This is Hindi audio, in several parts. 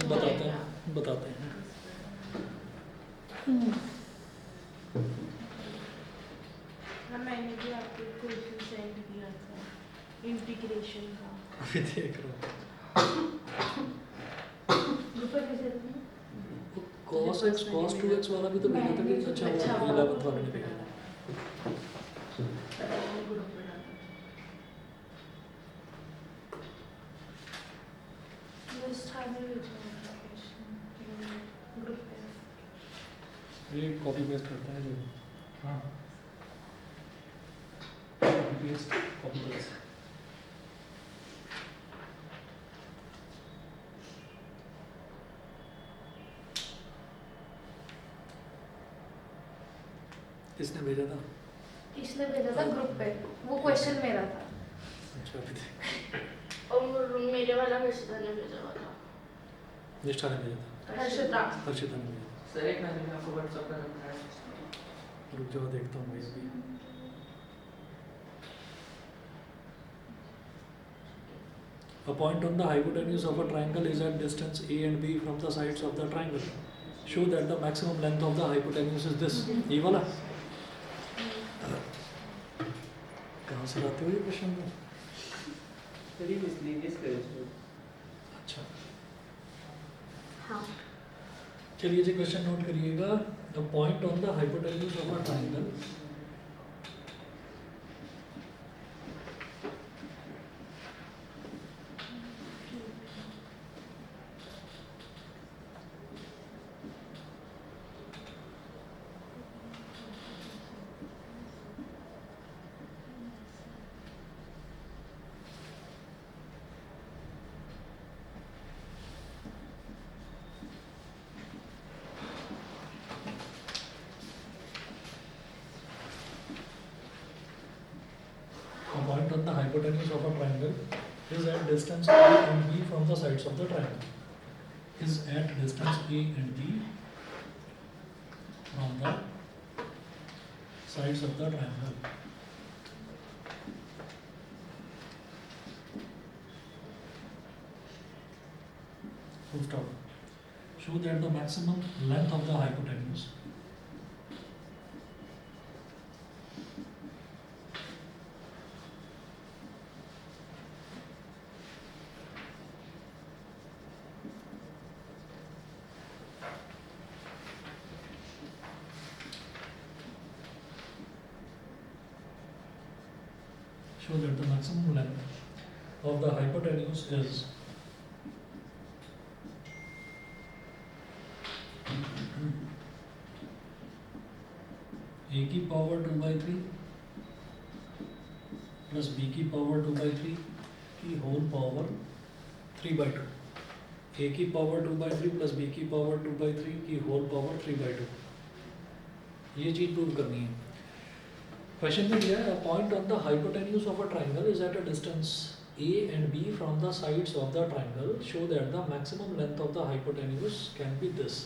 बताते हैं। मैंने भी आपको क्वेश्चन सेंड किया था इंटीग्रेशन का, अभी देख रहा हूँ। cos x cos 2x वाला भी तो भेजा था कि अच्छा वो 11th वाले ने भेजा था। ये कॉपी पेस्ट करता है जो, हाँ कॉपी पेस्ट कॉपी पेस्ट। किसने भेजा था? किसने भेजा था ग्रुप पे? वो क्वेश्चन मेरा था। अच्छा अभी देख। और मेरे वाला हर्षिता ने भेजा हुआ था। निष्ठा ने भेजा था। हर्षिता हर्षिता ने भेजा था। सर एक मैंने आपको व्हाट्सएप पर रखा है। रुक जाओ देखता हूँ भाई अभी। A point on the hypotenuse of a triangle is at distance A and B from the sides of the triangle. Show that the maximum length of the hypotenuse is this. ये वाला कहाँ से लाते हो ये क्वेश्चन को? अच्छा हाँ चलिए जी क्वेश्चन नोट करिएगा। A point on the hypotenuse of a triangle of a triangle is at distance A and B from the sides of the triangle. Is at distance A and B from the sides of the triangle. Full stop. Show that the maximum length of the hypotenuse show that the maximum length of the hypotenuse is a की पावर 2/3 प्लस b की पावर 2/3 की होल पावर 3/2। a की पावर 2/3 प्लस b की पावर 2/3 की होल पावर 3/2। ये चीज प्रूव करनी है। क्वेश्चन में दिया है a point on the hypotenuse of a triangle is at a distance a and b from the sides of the triangle. Show that the maximum length of the hypotenuse can be this.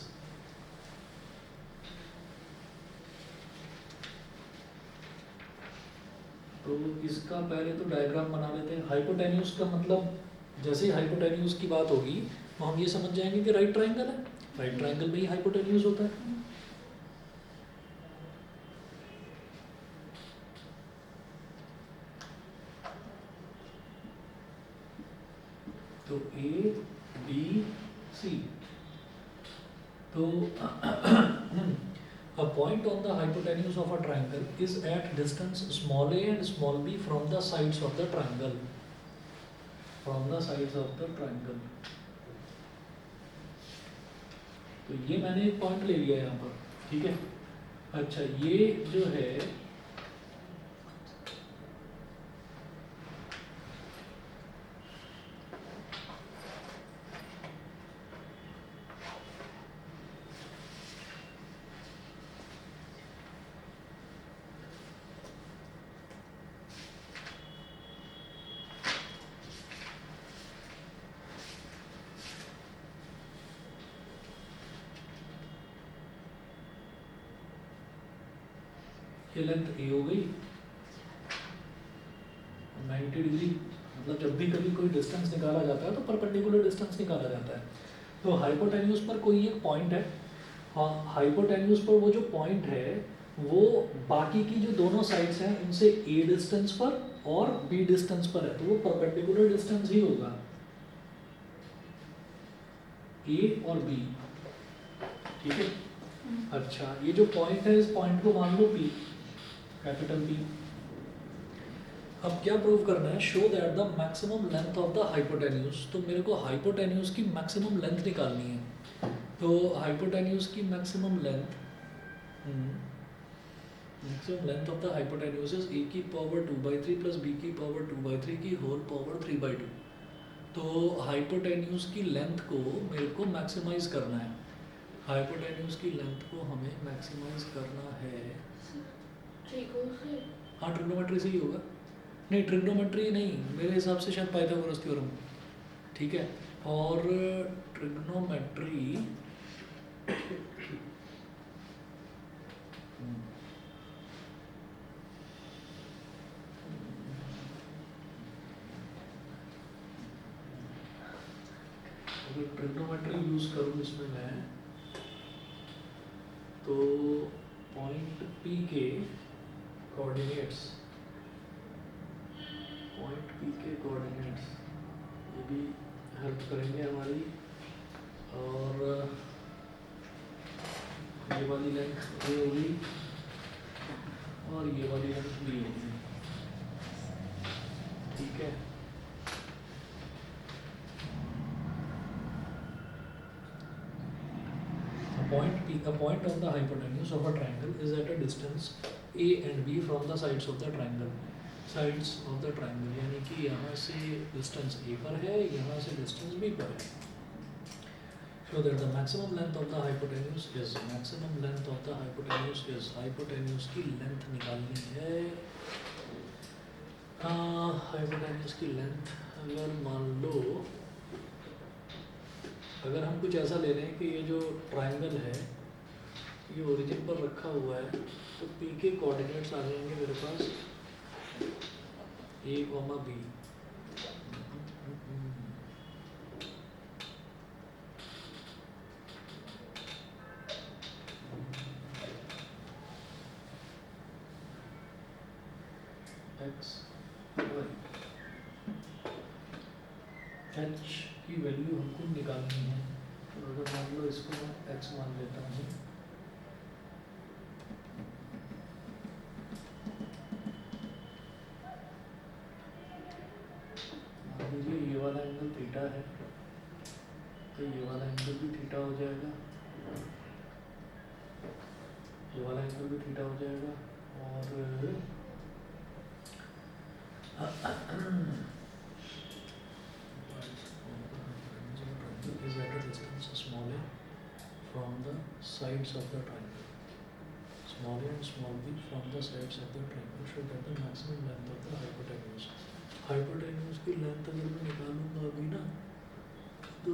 तो इसका पहले तो डायग्राम बना लेते हैं। हाइपोटेन्यूज का मतलब जैसे ही हाइपोटेन्यूज की बात होगी तो हम ये समझ जाएंगे कि राइट ट्रायंगल है। राइट ट्रायंगल में ही हाइपोटेन्यूज होता है। तो ए बी सी, तो a point on the hypotenuse of a triangle is at distance small a and small b from the sides of the triangle. From the sides of the triangle. तो ये मैंने एक पॉइंट ले लिया यहाँ पर, ठीक है। अच्छा ये जो है ये लेंथ ए हो गई 90 डिग्री। मतलब जब भी कभी कोई डिस्टेंस निकाला जाता है तो परपेंडिकुलर डिस्टेंस निकाला जाता है। तो हाइपोटेन्यूज पर कोई एक पॉइंट है, हाँ हाइपोटेन्यूज पर वो जो पॉइंट है वो बाकी की जो दोनों साइड्स हैं उनसे ए डिस्टेंस पर और बी डिस्टेंस पर है, तो वो परपेंडिकुलर डिस्टेंस ही होगा, ए और बी, ठीक है। अच्छा, ये जो पॉइंट है इस पॉइंट को मान लो पी, कैपिटल पी। अब क्या प्रूव करना है, show that the maximum length of the hypotenuse, तो मेरे को हाइपोटेन्यूज की मैक्सिमम लेंथ निकालनी है। तो हाइपोटेन्यूज की maximum length of the hypotenuse is a की पावर 2/3 प्लस बी की पावर 2/3 की होल पावर 3/2। तो हाइपोटेन्यूज की लेंथ को मेरे को मैक्सिमाइज करना है, हाइपोटेन्यूज की लेंथ को हमें मैक्सिमाइज करना है। हाँ ट्रिग्नोमेट्री से ही होगा, नहीं ट्रिग्नोमेट्री नहीं, मेरे हिसाब से शायद पाइथागोरस थ्योरम, ठीक है। और ट्रिग्नोमेट्री अगर ट्रिग्नोमेट्री यूज करूँ इसमें मैं, तो पॉइंट पी के कोऑर्डिनेट्स, पॉइंट पी के कोऑर्डिनेट्स ये भी हेल्प करेंगे हमारी, और ये वाली लेंथ ये होगी और ये वाली लेंथ भी होगी, ठीक है। A point of the hypotenuse of a triangle is at a distance A and B from the sides of the triangle. Sides of the triangle यानी कि यहाँ से distance A पर है, यहाँ से distance B पर है। So that the maximum length of the hypotenuse is, maximum length of the hypotenuse is, hypotenuse की length निकालनी है। hypotenuse की length अगर मान लो, अगर हम कुछ ऐसा ले रहे हैं कि ये जो ट्राइंगल है ये ओरिजिन पर रखा हुआ है, तो पी के कोऑर्डिनेट्स आ जाएंगे मेरे पास A comma B, X Y, H की वैल्यू हमको निकालनी है। तो अगर मान लो इसको मैं एक्स मान लेता हूँ, मान लीजिए ये वाला एंगल थीटा है, तो ये वाला एंगल भी थीटा हो जाएगा, ये वाला एंगल भी थीटा हो जाएगा, और is at a distance small a from the sides of the triangle, small a and small b from the sides of the triangle show that the maximum length of the hypotenuse, hypotenuse की लेंथ अगर मैं निकालूंगा अभी ना, तो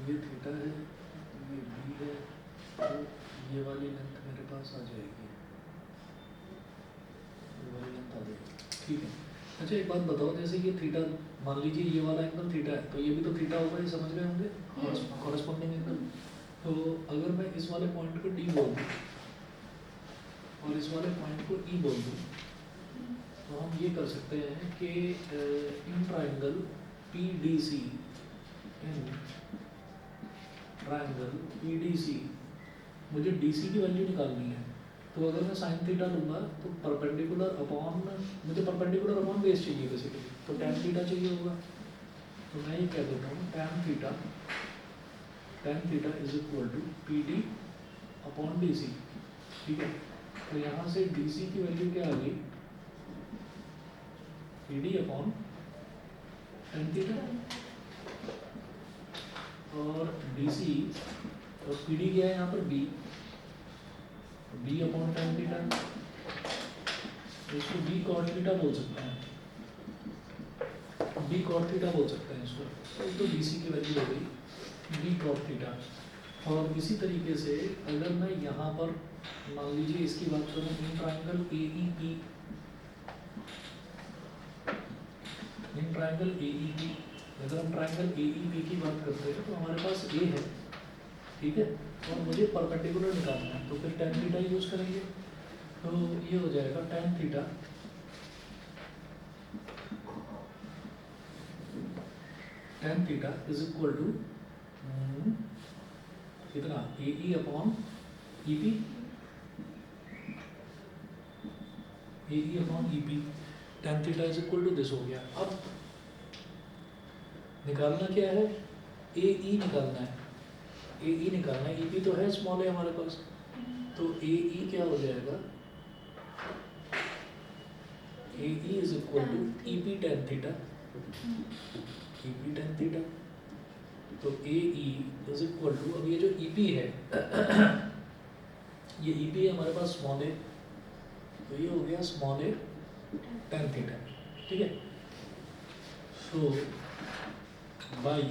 ये थीटा है, ये बी है, तो ये वाली लेंथ मेरे पास आ जाएगी, ये वाली लेंथ आ जाएगी, ठीक है। अच्छा एक बात बताओ, जैसे ये थीटा, मान लीजिए ये वाला एंगल थीटा है, तो ये भी तो थीटा होगा, ये समझ रहे होंगे, कॉरेस्पॉन्डिंग एंगल। तो अगर मैं इस वाले पॉइंट को डी बोल दूँ और इस वाले पॉइंट को ई बोल दूँ, तो हम ये कर सकते हैं कि in triangle P D C, in triangle P D C, मुझे डी सी की वैल्यू निकालनी है। तो अगर मैं साइन थीटा लूँगा तो परपेंडिकुलर अपॉन, मुझे परपेंडिकुलर अपॉन बेस चाहिए बेसिकली, तो टैन थीटा चाहिए होगा। तो मैं ये कह देता हूँ tan theta is equal to P D upon D C, ठीक है। तो यहाँ से डी सी की वैल्यू क्या आ गई, P D upon tan theta, और डी सी और पी डी क्या है यहाँ पर B, B upon tan theta, इसको बी कॉट थीटा बोल सकते हैं, बी कॉट थीटा बोल सकते हैं इसको। तो डी सी की वैल्यू हो गई बी कॉट थीटा, और इसी तरीके से अगर मैं यहाँ पर मान लीजिए इसकी बात करूँ in triangle A E P, in triangle A E P, अगर हम ट्राइंगल ए ई पी की बात करते हैं तो हमारे पास ए है, ठीक है, और मुझे परपेंडिकुलर निकालना है, तो फिर tan थीटा यूज करेंगे, तो ये हो जाएगा tan theta is equal to कितना A E upon E P, A E upon E P, tan theta is equal to this हो गया। अब निकालना क्या है, ए ई निकालना है, ए ई निकालना है, ई पी तो है स्मॉल है हमारे पास, तो ए ई क्या हो जाएगा, A E is equal to E P tan theta, E P tan theta, तो A E is equal to, अब ये जो ई पी है ये ई पी है हमारे पास स्मॉल है, तो ये हो गया स्मॉल ए tan थीटा, ठीक है। So by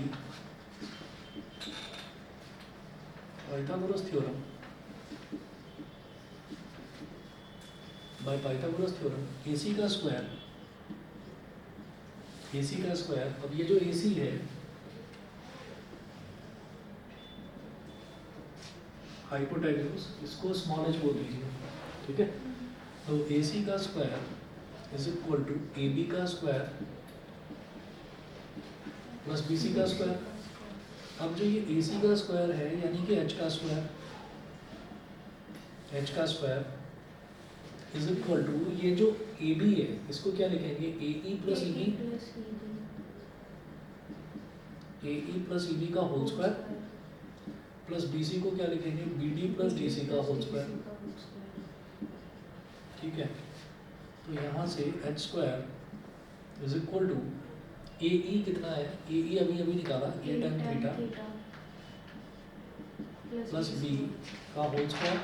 Pythagoras theorem, by Pythagoras theorem AC का स्क्वायर, AC का स्क्वायर, अब ये जो AC है हाइपोटेन्यूज, इसको स्मॉल h बोल दीजिए, ठीक है। तो AC का square is equal to AB का स्क्वायर प्लस BC का स्क्वायर। अब जो ये AC का स्क्वायर है यानी कि H का स्क्वायर, H का स्क्वायर इज इक्वल टू ये जो AB है इसको क्या लिखेंगे, AE plus EB, AE plus EB का होल स्क्वायर प्लस BC को क्या लिखेंगे, BD प्लस DC का होल स्क्वायर, ठीक है। तो यहाँ से H square is equal to AE कितना है, AE अभी अभी निकाला, A tan theta plus B का होल स्क्वायर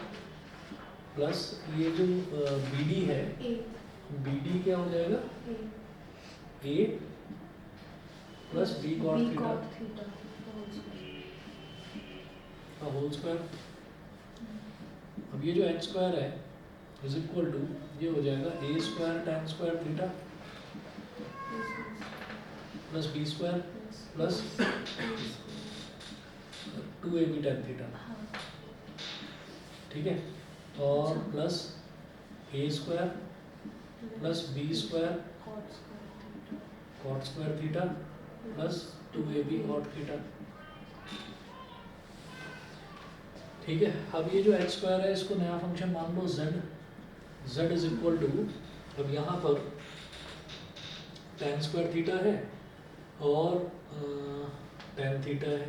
प्लस ये जो BD है, BD क्या हो जाएगा, A plus B cot theta का होल स्क्वायर। अब ये जो H स्क्वायर है इज इक्वल टू ये हो जाएगा A square tan square theta plus B square plus 2AB tan theta, ठीक है, और plus A square plus B square cot square theta plus 2AB cot theta, ठीक है। अब ये जो H स्क्वायर है इसको नया फंक्शन मान लो Z इज इक्वल टू, अब यहाँ पर tan स्क्वायर थीटा है और tan थीटा है,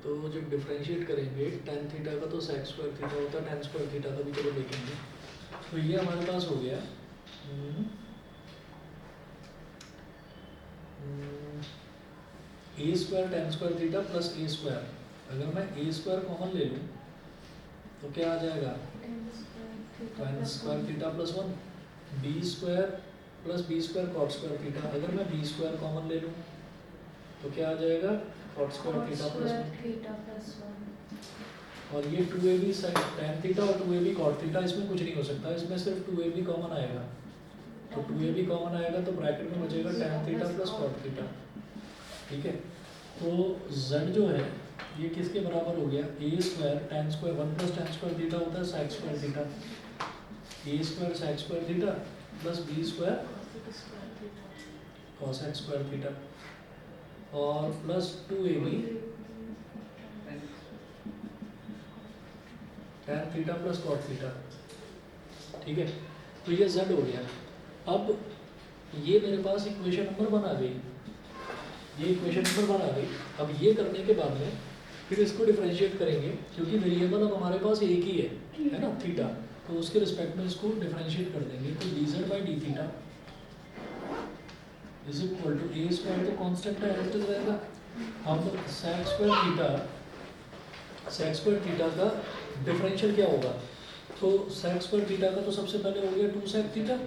तो जब डिफरेंशिएट करेंगे tan थीटा का तो sec स्क्वायर थीटा होता है, tan स्क्वायर थीटा का भी चलो देखेंगे। तो ये हमारे पास हो गया A square tan square theta plus A square, अगर मैं A स्क्वायर कॉमन ले लूँ तो क्या आ जाएगा, tan square theta plus 1, B square plus B square cot square theta, अगर मैं B स्क्वायर कॉमन ले लूँ तो क्या आ जाएगा, cot स्क्वायर थीटा प्लस 1, और ये 2AB tan थीटा और 2AB cot थीटा, इसमें कुछ नहीं हो सकता, इसमें सिर्फ 2AB कॉमन आएगा, तो 2AB कॉमन आएगा तो ब्रैकेट में बचेगा tan theta plus cot theta, ठीक है। तो Z जो है ये किसके बराबर हो गया, A square tan square 1 plus tan square theta होता है sec square theta, A square sec square theta plus B square cos square theta और plus 2AB tan theta plus cot theta, ठीक है। तो ये Z हो गया। अब ये मेरे पास इक्वेशन नंबर बना गई, ये इक्वेशन नंबर बना गई। अब ये करने के बाद में फिर इसको डिफरेंशिएट करेंगे, क्योंकि वेरिएबल अब हमारे पास एक ही है ना, थीटा, तो उसके रिस्पेक्ट में इसको डिफरेंशिएट कर देंगे। तो dz by D theta is equal to A square, तो कांस्टेंट है, एडजस्ट रहेगा। अब sec स्क्वायर थीटा का डिफरेंशियल क्या होगा, तो sec स्क्वायर थीटा का तो सबसे पहले हो गया 2 sec थीटा,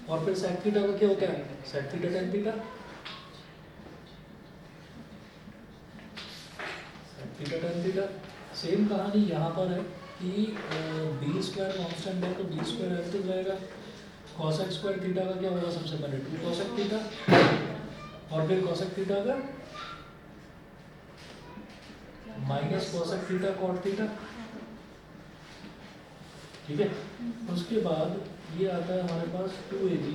और फिर sec थीटा का क्या होता है, sec थीटा tan थीटा, हमेशा tan थीटा। सेम कहानी यहाँ पर है कि बी स्क्वायर कॉन्स्टेंट है तो बी स्क्वायर एल तो जाएगा। कॉसेक स्क्वायर थीटा का क्या होगा, सबसे पहले 2 कॉसेक थीटा और फिर कॉसेक थीटा का minus cosec theta cot theta, ठीक है। उसके बाद ये आता है हमारे पास 2ab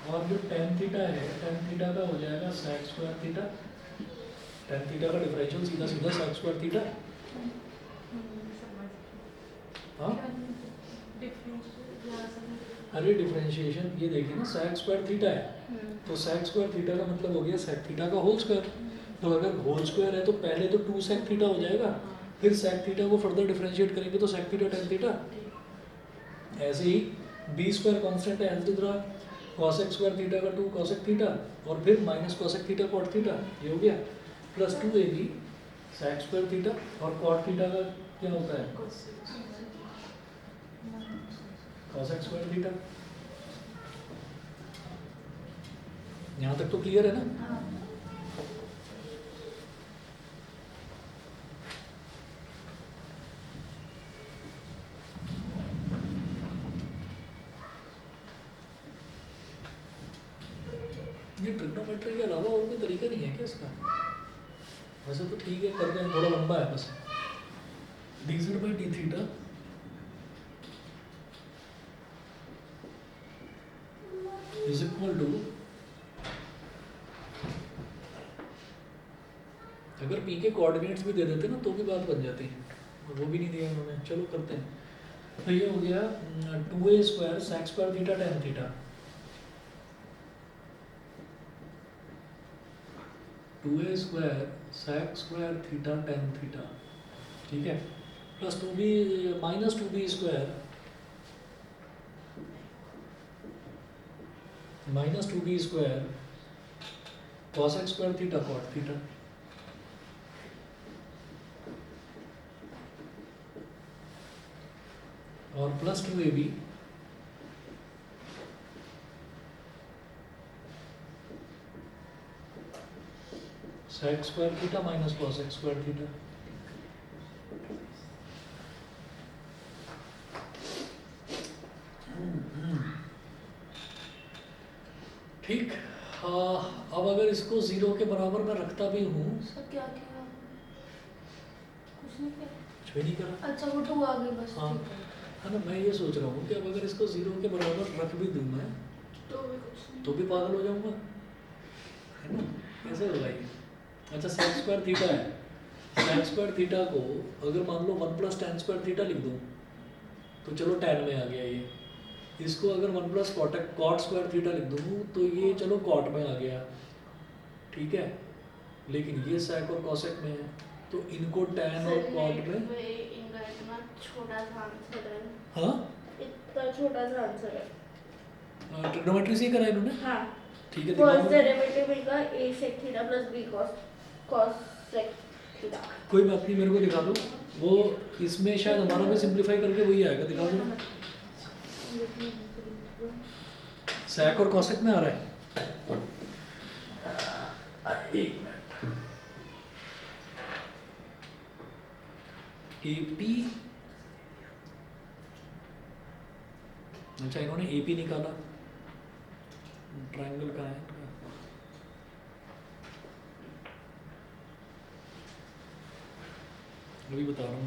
और जो tan थीटा है, tan थीटा का हो जाएगा sec square theta. tan theta का डिफरेंशियल सीधा सीधा sec स्क्वायर थीटा। हाँ अरे डिफरेंशिएशन ये देखिए ना, sec स्क्वायर थीटा है तो sec स्क्वायर थीटा का मतलब हो गया sec थीटा का होल स्क्वायर। तो अगर होल स्क्वायर है तो पहले तो 2 sec थीटा हो जाएगा, फिर sec थीटा को फर्दर डिफरेंशिएट करेंगे तो sec थीटा tan थीटा। ऐसे ही बी स्क्वायर कॉन्स्टेंट है एल रहा, कॉसेक स्क्वायर थीटा का 2 कॉसेक थीटा और फिर minus cosec theta cot theta, ये हो गया plus 2ab sec square theta और कॉट थीटा का क्या होता है कॉसेक स्क्वायर थीटा। यहाँ तक तो क्लियर है ना। ये ट्रिग्नोमेट्री के अलावा और कोई तरीका नहीं है क्या इसका? वैसे तो ठीक है, करते हैं, थोड़ा लंबा है बस। dz by d theta is equal to, अगर p के कोऑर्डिनेट्स भी दे देते ना तो भी बात बन जाती है, और वो भी नहीं दिया उन्होंने। चलो करते हैं। तो ये हो गया 2a square sec square theta tan theta, 2a square sec square theta tan theta, ठीक है, plus 2b minus 2b square minus 2b square cosec square theta cot theta, और plus 2ab sec square theta minus cosec square theta. ठीक। अब अगर इसको 0 के बराबर में रखता भी हूँ, सर क्या किया? कुछ नहीं किया। कुछ भी नहीं करा, अच्छा वो 2 आ गई बस। हाँ। ठीक है ना। मैं ये सोच रहा हूँ कि अब अगर इसको 0 के बराबर रख भी दूँ मैं तो भी कुछ नहीं। तो भी पागल हो जाऊंगा, है ना। कैसे होगा ये? अच्छा sec स्क्वायर थीटा है, sec स्क्वायर थीटा को अगर मान लो 1 प्लस tan स्क्वायर थीटा लिख दूँ तो चलो tan में आ गया ये। इसको अगर 1 प्लस cot स्क्वायर थीटा लिख दूँ तो ये चलो cot में आ गया, ठीक है। लेकिन ये sec और cosec में है तो इनको tan और cot में, इनका इतना छोटा सा आंसर है, हाँ इतना छोटा सा आंसर है। ट्रिग्नोमेट्री से ही करा इन्होंने, हाँ, ठीक है। फर्स्ट दिखाओ, डेरिवेटिव इनका a sec theta plus b cos sec theta. कोई बात नहीं, मेरे को दिखा दो। वो इसमें शायद हमारा भी सिंप्लीफाई करके वही आएगा, दिखा दो। sec और cosec में आ रहा है। एक मिनट, AP, अच्छा इन्होंने AP निकाला, ट्रायंगल का है इनका। अभी बता रहा हूँ।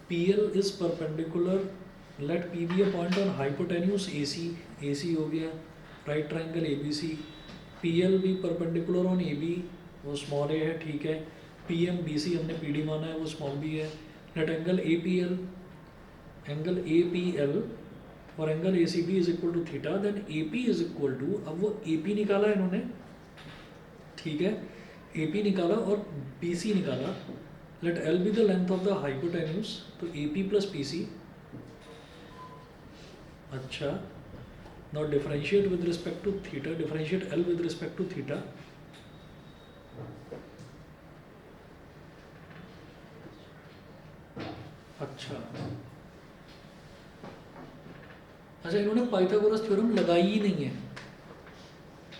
PL is perpendicular, let P be a point on hypotenuse AC, AC हो गया, right triangle ABC, PL भी perpendicular on AB, वो small a है, ठीक है। PM BC हमने PD माना है, वो small b है। let angle APL, angle APL और angle ACB is equal to theta, then AP is equal to, अब वो AP निकाला इन्होंने, ठीक है, AP निकाला और BC निकाला। let L be the length of the hypotenuse, तो AP plus PC। अच्छा, now differentiate with respect to theta, differentiate L with respect to theta। अच्छा अच्छा, इन्होंने पाइथागोरस थ्योरम लगाई ही नहीं है,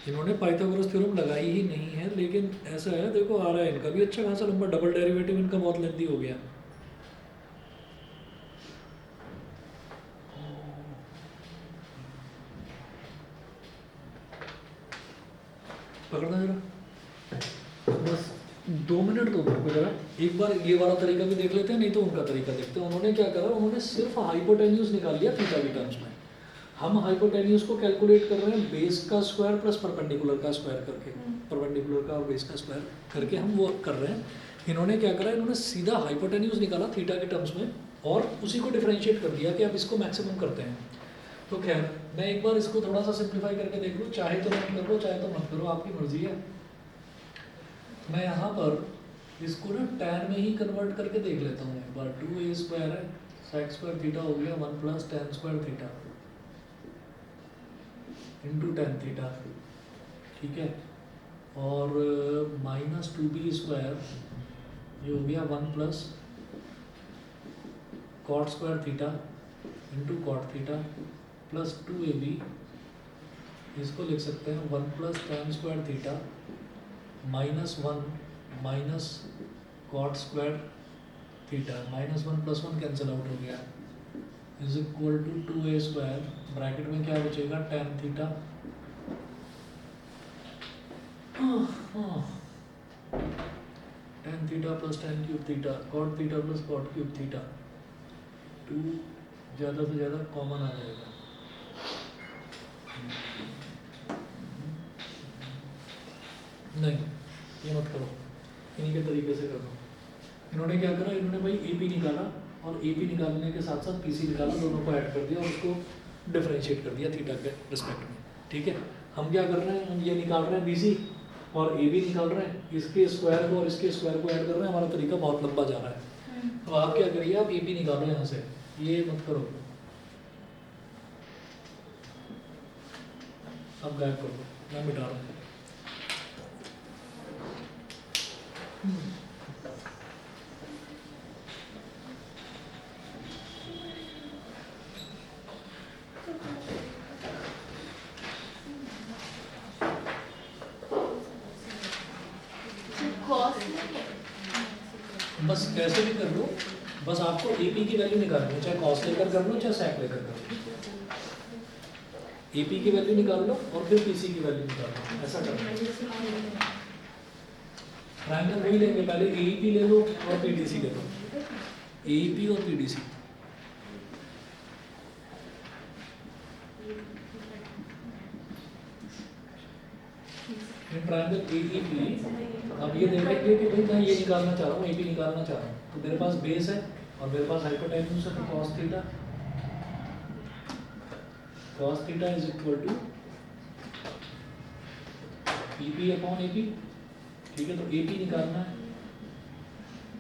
इन्होंने पाइथागोरस थ्योरम लगाई ही नहीं है, लेकिन ऐसा है, देखो आ रहा है इनका भी अच्छा खासा लंबा, डबल डेरिवेटिव इनका बहुत लेंथी हो गया। पकड़ना जरा, बस 2 मिनट दो मेरे को जरा। एक बार ये वाला तरीका भी देख लेते हैं, नहीं तो उनका तरीका देखते हैं। उन्होंने क्या करा, उन्होंने सिर्फ हाइपोटेन्यूज निकाल लिया थीटा की टर्म्स में। हम हाइपोटेन्यूज को कैलकुलेट कर रहे हैं बेस का स्क्वायर प्लस परपेंडिकुलर का स्क्वायर करके, परपेंडिकुलर का और बेस का स्क्वायर करके हम वो कर रहे हैं। इन्होंने क्या करा, इन्होंने सीधा हाइपोटेन्यूज निकाला थीटा के टर्म्स में और उसी को डिफरेंशिएट कर दिया कि आप इसको मैक्सिमम करते हैं। तो खैर मैं एक बार इसको थोड़ा सा सिंप्लीफाई करके देख लूँ, चाहे तो नोट कर लो चाहे तो मत करो, आपकी मर्जी है। मैं यहाँ पर इसको ना tan में ही कन्वर्ट करके देख लेता हूँ एक बार। 2a स्क्वायर है, sec स्क्वायर थीटा हो गया 1 plus tan square theta into tan theta, ठीक है। और माइनस 2b स्क्वायर ये हो गया 1 plus cot square theta into cot theta plus 2ab, इसको लिख सकते हैं 1 plus tan square theta minus 1 minus cot square theta, minus 1 plus 1 cancel out हो गया, is equal to 2a square, bracket में क्या बचेगा tan theta tan theta plus tan cube theta, cot theta plus cot cube theta, 2 ज़्यादा से ज़्यादा कॉमन आ जाएगा। नहीं ये मत करो, इन्हीं के तरीके से करो। इन्होंने क्या करा, इन्होंने भाई AP निकाला और AP निकालने के साथ साथ PC निकाला, दोनों को ऐड कर दिया और उसको डिफरेंशिएट कर दिया थीटा के रिस्पेक्ट में, ठीक है। हम क्या कर रहे हैं, हम ये निकाल रहे हैं BC और AB निकाल रहे हैं, इसके स्क्वायर को और इसके स्क्वायर को ऐड कर रहे हैं। हमारा तरीका बहुत लंबा जा रहा है। तो आप क्या करिए, आप AP निकालो यहाँ से, ये मत करो, अब गायब कर दो, मैं मिटा रहा हूँ। cos बस कैसे भी कर लो, बस आपको AP की वैल्यू निकालनी है, चाहे cos लेकर कर लो चाहे sec लेकर कर लो। AP की वैल्यू निकाल लो और फिर PC की वैल्यू निकाल लो, ऐसा करना है। ट्रायंगल वही लेंगे, पहले AEP ले लो और PDC ले लो, AEP और PDC। ट्रायंगल AEP, अब ये देखेंगे कि भाई मैं ये निकालना चाह रहा हूँ, AP निकालना चाह रहा हूँ, तो मेरे पास बेस है और मेरे पास हाइपोटेन्यूज है, तो cos theta is equal to EP upon AP, ठीक है। तो AP निकालना है,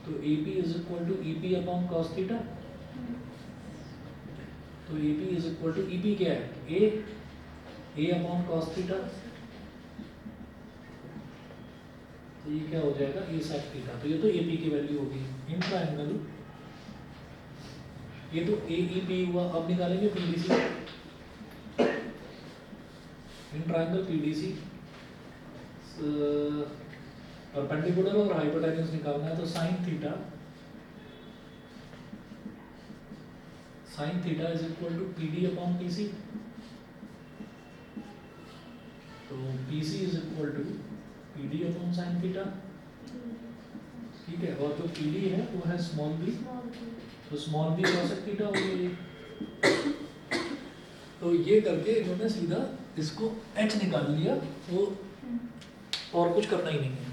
तो AP is equal to EP upon cos theta, तो AP is equal to EP क्या है, A अपॉन cos थीटा, तो ये क्या हो जाएगा, A sec थीटा। तो ये तो AP की वैल्यू होगी। इन ट्रायंगल ये तो AEP हुआ, अब निकालेंगे PDC। In triangle PDC perpendicular और हाइपोटेन्यूज निकालना है, तो sin theta is equal to PD upon PC, तो PC is equal to PD upon sin theta, ठीक है। और जो PD है वो है स्मॉल b, तो स्मॉल b cos थीटा हो गई। तो ये करके इन्होंने सीधा इसको h निकाल लिया, वो और कुछ करना ही नहीं है,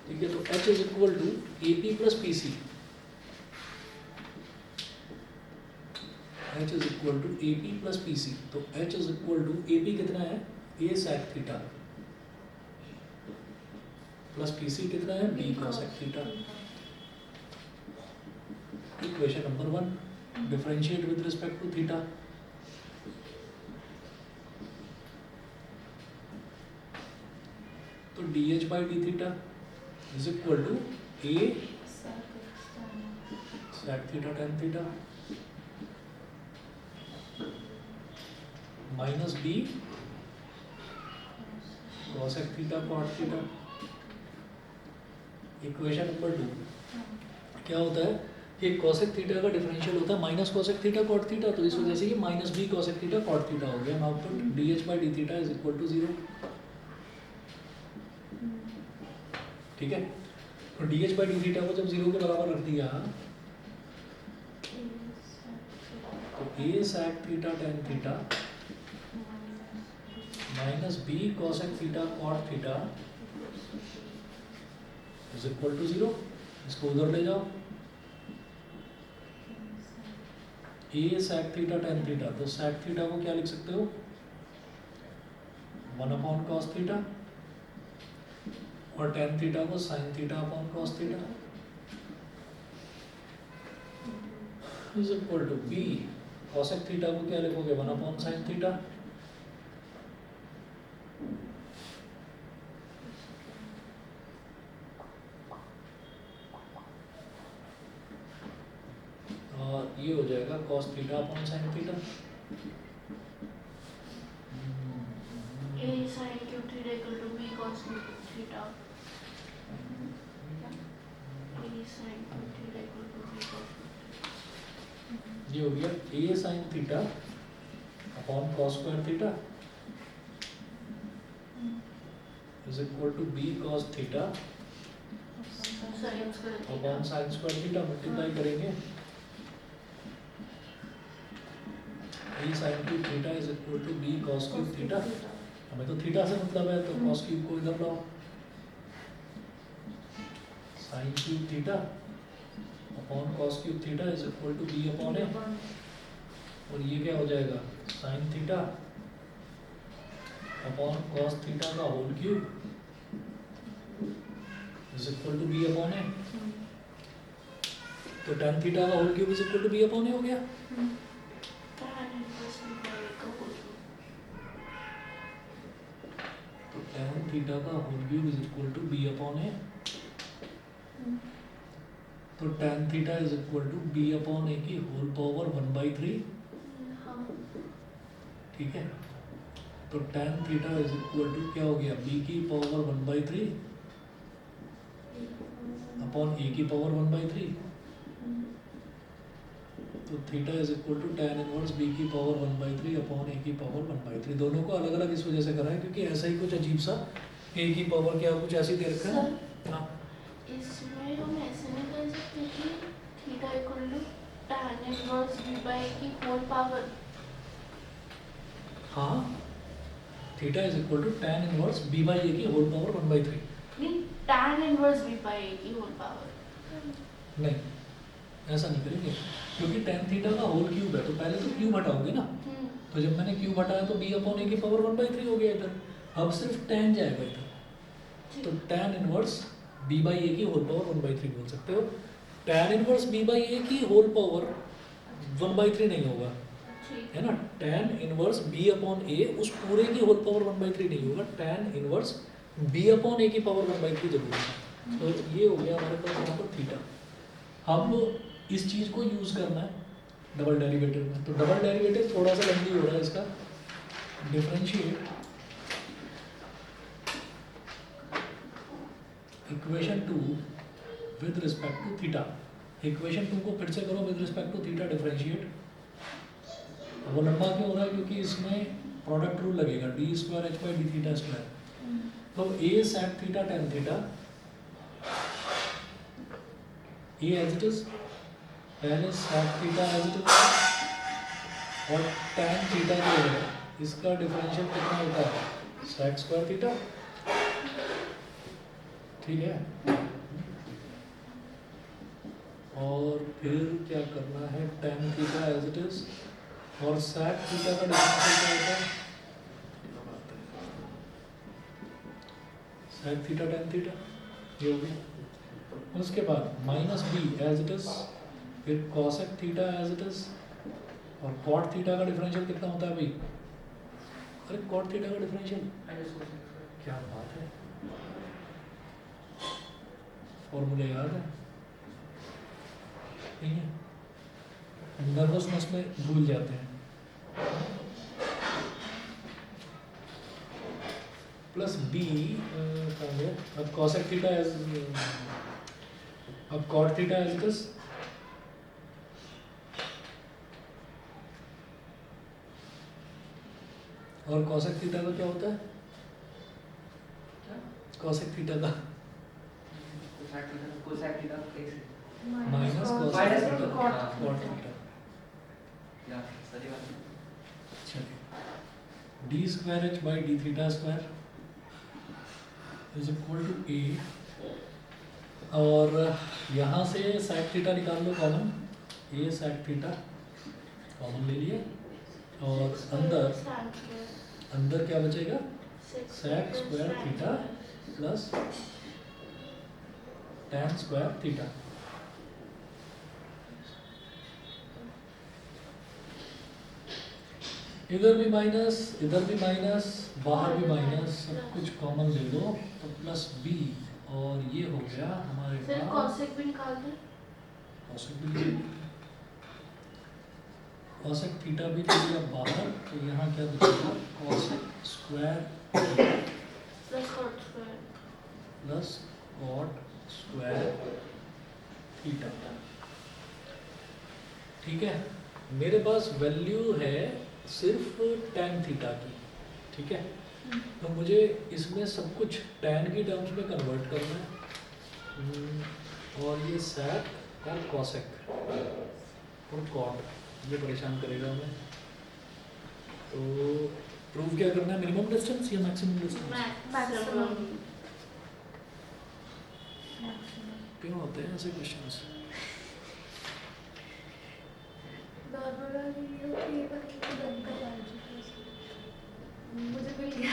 ठीक है। तो h is equal to AP plus PC, h is equal to AP plus PC, तो h is equal to AP कितना है, A sec theta plus PC कितना है, B cos theta. Equation number 1, differentiate with respect to theta. तो dH by d theta is equal to A sec theta tan theta minus B cosec theta cot theta. Equation number 2 क्या होता है कि cosec थीटा का डिफरेंशियल होता है minus cosec theta cot theta, तो इस वजह से ये minus b cosec theta cot theta हो गया। Now put dh by d theta is equal to 0। ठीक है, तो dh by d थीटा को जब 0 के बराबर रख दिया तो a sec theta tan theta minus b cosec theta cot theta is equal to 0। इसको उधर ले जाओ, a sec theta tan theta, तो sec थीटा को क्या लिख सकते हो 1 अपॉन cos थीटा और tan थीटा को sin theta upon cos theta is equal to b cosec theta को क्या लिखोगे 1 अपॉन sin थीटा और ये हो जाएगा cos theta upon sin theta. A sin cube theta equal to B cos theta. A sin cube theta equal to B cos theta. ये हो गया a sin theta upon cos square theta is equal to b cos theta Sin square अपॉन theta. sin square theta multiply करेंगे a sin cube theta is equal to b cos cube theta. हमें तो थीटा से मतलब है तो cos क्यूब को इधर लाओ, sin cube theta upon cos cube theta is equal to b upon a, और ये क्या हो जाएगा sin theta upon cos theta का whole cube is equal to b upon a। तो tan थीटा का whole cube is equal to b upon a हो गया। Tan inverse B by A का whole cube. तो tan थीटा का whole cube is equal to b upon a, तो tan theta is equal to b upon a की होल पावर 1/3। हाँ. ठीक है, तो tan theta is equal to क्या हो गया b की पावर 1/3 अपॉन a की पावर 1/3। तो theta is equal to tan inverse b की पावर 1/3 अपॉन a की पावर 1/3। दोनों को अलग अलग इस वजह से करा है क्योंकि ऐसा ही कुछ अजीब सा a की पावर क्या कुछ ऐसी दे रखा है। हाँ, इसमें हम ऐसे नहीं कर सकते कि theta equal to tan inverse B by A की whole power. हाँ, theta is equal to tan inverse b by a की होल पावर 1/3। नहीं, tan inverse B by A की whole power. नहीं, ऐसा नहीं करेंगे क्योंकि tan थीटा का होल क्यूब है तो पहले तो क्यूब हटाओगे ना, तो जब मैंने क्यूब हटाया तो b अपॉन a की पावर 1/3 हो गया इधर। अब सिर्फ tan जाएगा इधर, तो tan inverse b by a की होल पावर 1/3 बोल सकते हो। tan inverse b by a की होल पावर 1/3 नहीं होगा, ठीक. है ना। tan inverse b upon a उस पूरे की होल पावर 1/3 नहीं होगा, tan inverse b upon a की पावर 1/3 जरूर है। तो ये हो गया हमारे पास यहाँ पर थीटा। अब इस चीज़ को यूज़ करना है डबल डेरिवेटिव में, तो डबल डेरिवेटिव थोड़ा सा लेंदी हो रहा है इसका। Differentiate equation 2 with respect to theta. Equation 2 को फिर से करो with respect to theta differentiate. वो लंबा क्यों हो रहा है क्योंकि इसमें प्रोडक्ट रूल लगेगा d square h by D theta square. तो a sec theta tan theta a as it is, पहले sec theta as it is और tan थीटा जो है इसका डिफरेंशियल कितना होता है sec स्क्वायर थीटा। ठीक है, और फिर क्या करना है tan theta as it is और sec थीटा का डिफरेंशियल क्या होता है sec थीटा tan थीटा, ये हो गया। उसके बाद minus B as it is, फिर cosec theta as it is और cot थीटा का डिफरेंशियल कितना होता है भाई। अरे cot थीटा का डिफरेंशियल क्या बात है, फॉर्मूले याद है नहीं है, नर्वसनेस में भूल जाते हैं। प्लस बी कहाँ गया, अब cosec थीटा एज, अब cot थीटा एज दिस, और cosec थीटा का क्या होता है, क्या? cosec थीटा का कोसैक थीटा कैसे? Minus cosec Minus theta cot cot theta, या सही बात है। चलिए D square H by D theta square is equal to A, और यहाँ से sec थीटा निकाल लो common, A sec theta common ले लिए, और अंदर क्या बचेगा, sec square theta plus tan square theta. इधर भी माइनस, इधर भी माइनस, बाहर भी माइनस, सब कुछ कॉमन ले लो तो प्लस बी, और ये हो गया हमारे सर पास cosec भी निकाल दे। cosec भी ले लिया, cosec थीटा भी ले लिया बाहर, तो यहाँ क्या बचेगा, cosec square plus cot square. Plus cot square theta. ठीक है, मेरे पास वैल्यू है सिर्फ tan थीटा की, ठीक है, तो मुझे इसमें सब कुछ tan की टर्म्स में कन्वर्ट करना है, और ये sec और cosec और cot ये परेशान करेगा हमें। तो प्रूव क्या करना है, मिनिमम डिस्टेंस या मैक्सिमम डिस्टेंस, मैक्सिमम। क्यों होते हैं ऐसे क्वेश्चंस? मुझे मिल गया।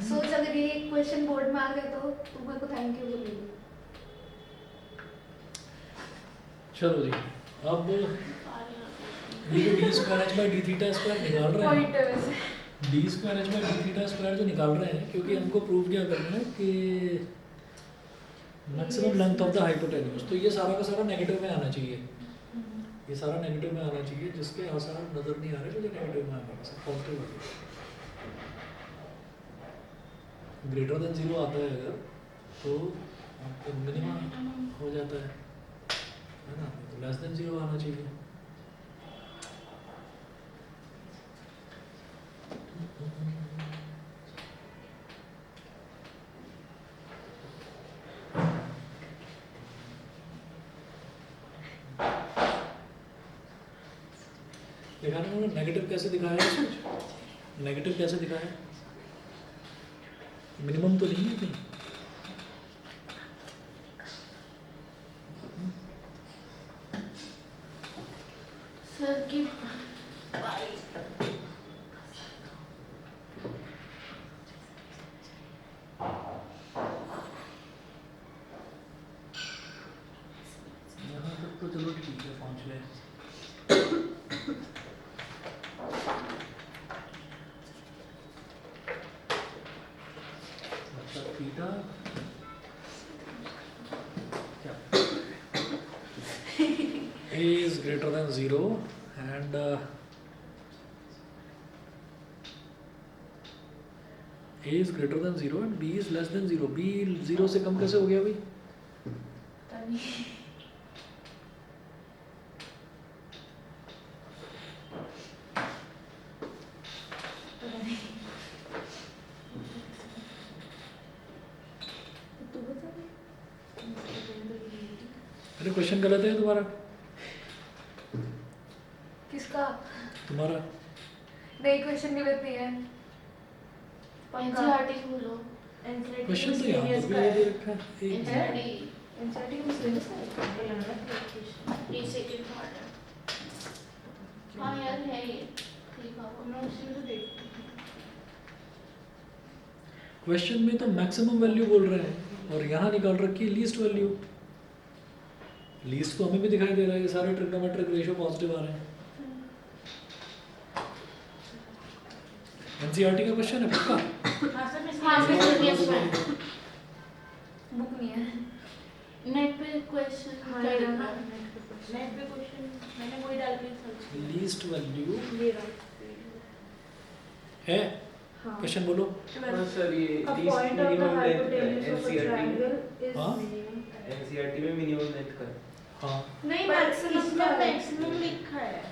सोच अगर ये क्वेश्चन बोर्ड में आ गया तो तुम मेरे को थैंक यू बोलेगी। चलो जी, अब ये D square H by D theta square निकाल रहे पॉइंट हैं, है वैसे। D square H by D theta square जो निकाल रहे हैं, क्योंकि हमको प्रूव क्या करना है कि maximum length of the hypotenuse, तो ये सारा का सारा नेगेटिव में आना चाहिए, ये सारा नेगेटिव में आना चाहिए, जिसके आसार नजर नहीं आ रहे मुझे नेगेटिव में आने का, पॉजिटिव आ रहा ग्रेटर देन जीरो आता है अगर, तो आपको मिनिमम हो जाता है ना, तो लेस देन जीरो आना चाहिए। देखा ना उन्होंने नेगेटिव कैसे दिखाया है, नेगेटिव कैसे दिखाया, मिनिमम तो नहीं है कहीं, सर की यहाँ तक तो चलो ठीक है, पहुँच गए। मतलब थीटा क्या, a is greater than 0 and a is greater than 0 and b is less than 0, b 0 से कम कैसे हो गया भाई, पता नहीं। पता नहीं। तू बता दे। अरे क्वेश्चन गलत है तुम्हारा, किसका? तुम्हारा नहीं क्वेश्चन गलत नहीं है। एनसीईआरटी खोलो। क्वेश्चन तो यहाँ पर भी ये दे रखा है एक एनसीईआरटी एनसीईआरटी का सिलेबस है। डी सेकंड पार्ट है। हाँ यार है ये, ठीक है मैं उसी को देखती हूँ। क्वेश्चन में तो मैक्सिमम वैल्यू बोल रहे हैं और यहाँ निकाल रखी है लीस्ट वैल्यू, लीस्ट तो हमें भी दिखाई दे रहा है, ये सारे ट्रिग्नोमेट्रिक रेशियो पॉजिटिव आ रहे हैं। एनसीईआरटी का क्वेश्चन है पक्का, हाँ सर मैं प्रीवियस में बुक नहीं है। नेट पे क्वेश्चन हाँ, कर ये रहा रहा। हूँ। नेट पे क्वेश्चन मैंने वही डाल के सर्च किया। लीस्ट वैल्यू ये रहा। है, हाँ। क्वेश्चन बोलो। सर ये A least point of the minimum length hypotenuse of a NCERT triangle is हाँ? एनसीईआरटी में मिनिमम लेंथ का हाँ नहीं पर मैक्सिमम इसमें मैक्सिमम लिखा है।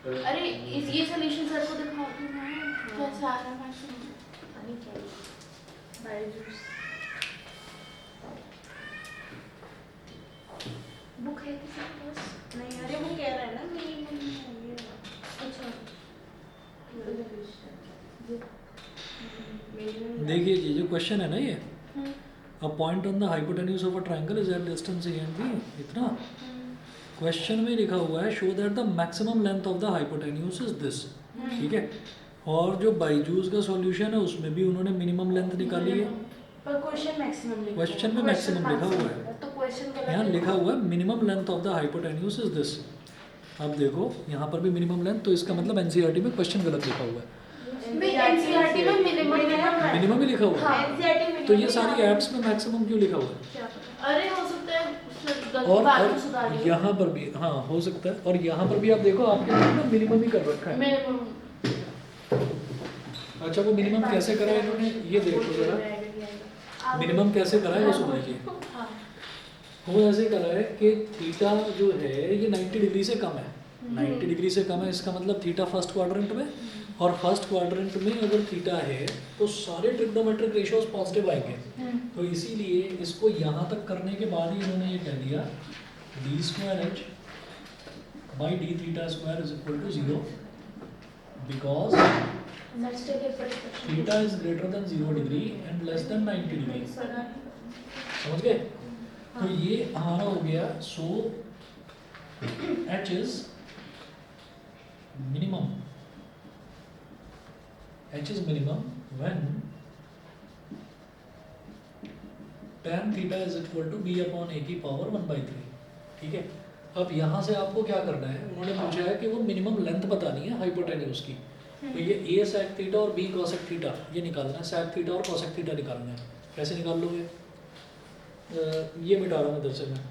है। अरे इस ये सोल्यूशन सर को दिखा दो ना, कैसा आ रहा है मैक्सिमम। बुक है किसी के पास? नहीं अरे वो कह रहा है ना मिनिमम है ये। अच्छा देखिए ये जो क्वेश्चन है ना ये, a point on the hypotenuse of a triangle is at distance A and B, इतना क्वेश्चन में लिखा हुआ है show that the maximum length of the hypotenuse is this, ठीक है। और जो बाइजूस का सॉल्यूशन है उसमें भी उन्होंने मिनिमम लेंथ निकाली है, पर क्वेश्चन मैक्सिमम लिखा क्वेश्चन में मैक्सिमम लिखा हुआ है, तो क्वेश्चन गलत यहाँ है। लिखा हुआ है minimum length of the hypotenuse is this. अब देखो यहाँ पर भी मिनिमम लेंथ, तो इसका मतलब एनसीईआरटी में क्वेश्चन गलत लिखा हुआ है, एनसीईआरटी में मिनिमम है। मिनिमम ही लिखा हुआ है। एनसीईआरटी में तो ये सारी एप्स में मैक्सिमम क्यों लिखा हुआ है? क्या पता। अरे हो सकता है उसमें गलती और बाद में सुधारी हो। यहाँ पर भी हाँ हो सकता है, और यहाँ पर भी आप देखो आपके पास ना मिनिमम ही कर रखा है। मिनिमम अच्छा वो मिनिमम कैसे करा है इन्होंने, ये देखो जरा मिनिमम कैसे करा है वो सुन लीजिए। हाँ वो ऐसे करा है कि थीटा जो है ये 90 डिग्री से कम है, 90 डिग्री से कम है, इसका मतलब थीटा फर्स्ट क्वाड्रेंट में, और फर्स्ट क्वाड्रेंट में अगर थीटा है तो सारे ट्रिग्नोमेट्रिक रेशियोज पॉजिटिव आएंगे। तो इसीलिए इसको यहाँ तक करने के बाद ही इन्होंने ये कह दिया D square H by D theta square is equal to 0 because Let's take a first question. Theta is greater than 0 degree and less than 90 degree. समझ गए? तो ये हमारा हो गया, so H is minimum, H is minimum when tan theta is equal to B upon A की पावर 1/3, ठीक है। अब यहाँ से आपको क्या करना है, उन्होंने पूछा है कि वो मिनिमम लेंथ बतानी है हाइपोटेन्यूज की, तो ये a sec थीटा और b cosec थीटा ये निकालना है, sec थीटा और cosec थीटा निकालना है। कैसे निकाल लोगे? ये मिटा रहा हूँ इधर से मैं,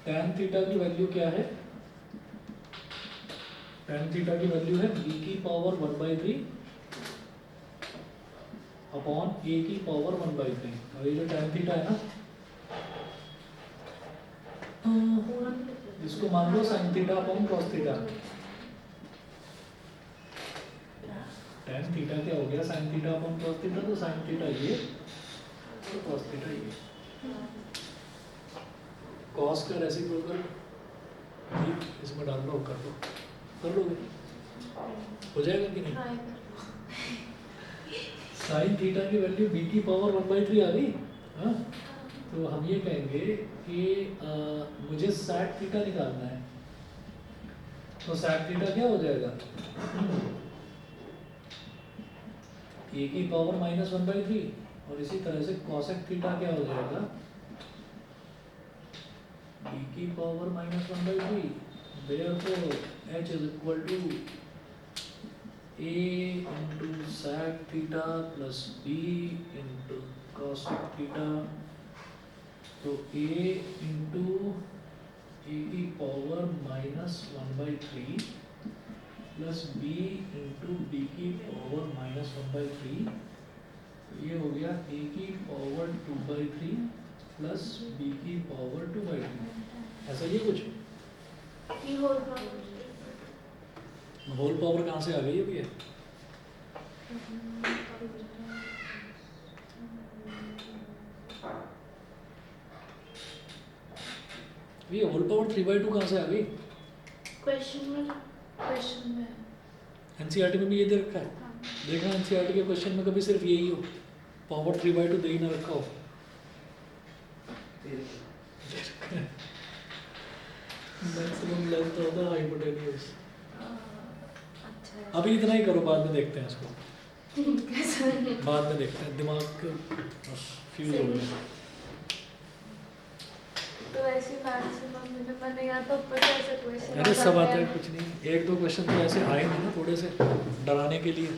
tan थीटा की वैल्यू क्या है? tan थीटा की वैल्यू है b की पावर 1/3 अपॉन a की पावर 1/3। और ये जो tan थीटा है ना, इसको मान लो sin theta upon cos theta. tan theta क्या हो गया? sin theta upon cos theta, तो sin थीटा ये और cos थीटा ये। cos का रेसिप्रोकल इसमें डाल लो, कर लोगे, हो जाएगा कि नहीं? साइन थीटा की वैल्यू b की पावर 1/3 आ गई, हाँ? तो हम ये कहेंगे कि मुझे sec थीटा निकालना है, तो sec थीटा क्या हो जाएगा? a की पावर -1/3, और इसी तरह से cosec थीटा क्या हो जाएगा? b की power -1/3। Therefore h is equal to a into sec theta plus b into cosec theta। तो a into a की power -1/3 plus b into b की पावर -1/3, ये हो गया a की पावर 2/3 प्लस b की पावर 2/3। ऐसा ये कुछ ये होल पावर होल पावर कहाँ से आ गई है भैया? ये होल पावर 3/2 कहाँ से आ गई? क्वेश्चन में एनसीईआरटी में भी ये दे रखा है। देखना एनसीईआरटी के क्वेश्चन में कभी सिर्फ यही हो, पावर 3/2 दे ही ना रखा हो। Maximum length of the hypotenuse. अच्छा अभी इतना ही करो, बाद में देखते हैं इसको, कैसे? बाद में देखते हैं, दिमाग फ्यूज हो गया। तो ऐसी मैक्सिमम मैंने यहाँ तो ऊपर से ऐसे क्वेश्चन अरे सब आता है, कुछ नहीं, एक दो क्वेश्चन तो ऐसे आए नहीं ना, थोड़े से डराने के लिए।